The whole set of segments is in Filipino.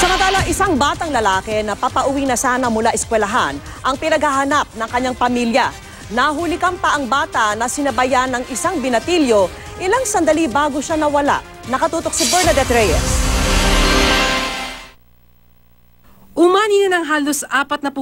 Samantala, isang batang lalaki na papauwi na sana mula eskwelahan ang pinaghahanap ng kanyang pamilya. Nahuli pa ang bata na sinabayan ng isang binatilyo ilang sandali bago siya nawala. Nakatutok si Bernadette Reyes. Umani na ng halos 40,000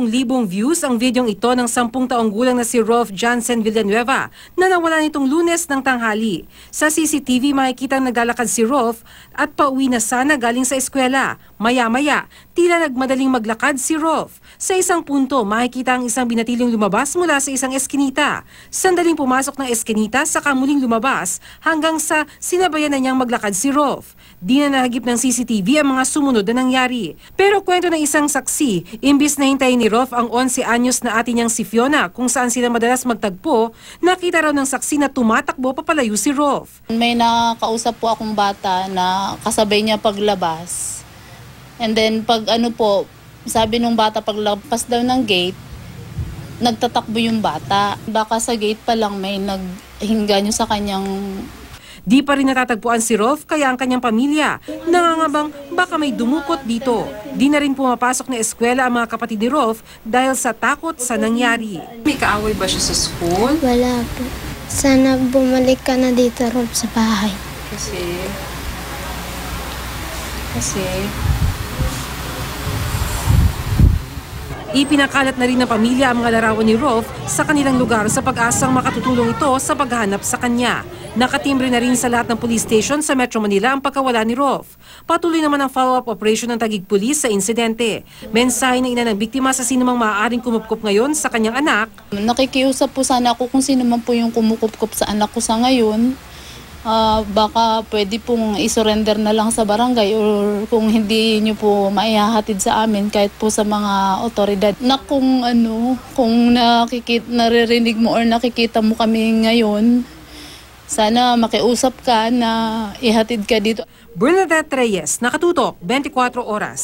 views ang videong ito ng 10 taong gulang na si Rolf Jansen Villanueva na nawala nitong Lunes ng tanghali. Sa CCTV makikita naglalakad si Rolf at pauwi na sana galing sa eskwela. Maya-maya, tila nagmadaling maglakad si Rolf. Sa isang punto, makikita ang isang binatilyong lumabas mula sa isang eskinita. Sandaling pumasok ng eskinita saka muling lumabas hanggang sa sinabayan na niyang maglakad si Rolf. Di na nahagip ng CCTV ang mga sumunod na nangyari. Pero kwento ng isang saksi, imbis na hintayin ni Rolf ang 11 anyos na ate niyang si Fiona kung saan sila madalas magtagpo, nakita raw ng saksi na tumatakbo papalayo si Rolf. May nakausap po akong bata na kasabay niya paglabas. And then pag sabi nung bata paglabas daw ng gate, nagtatakbo yung bata. Baka sa gate pa lang may naghinga niyo sa kanyang. Di pa rin natatagpuan si Rolf kaya ang kanyang pamilya nangangabang baka may dumukot dito. Di na rin pumapasok na eskwela ang mga kapatid ni Rolf dahil sa takot sa nangyari. May kaaway ba siya sa school? Wala po. Sana bumalik ka na dito, Rolf, sa bahay. Kasi... Ipinakalat na rin ng pamilya ang mga larawan ni Rolf sa kanilang lugar sa pag-asang makatutulong ito sa paghahanap sa kanya. Nakatimbre na rin sa lahat ng police station sa Metro Manila ang pagkawala ni Rolf. Patuloy naman ang follow-up operation ng Taguig Police sa insidente. Mensahe ng ina ng biktima sa sinumang maaaring kumupkop ngayon sa kanyang anak. Nakikiusap po sana ako kung sino man po yung kumukupkop sa anak ko sa ngayon. Baka pwede pong isurrender na lang sa barangay or kung hindi nyo po maihahatid sa amin kahit po sa mga otoridad. Na kung naririnig mo or nakikita mo kami ngayon, sana makiusap ka na ihatid ka dito. Bernadette Reyes, Nakatutok, 24 Oras.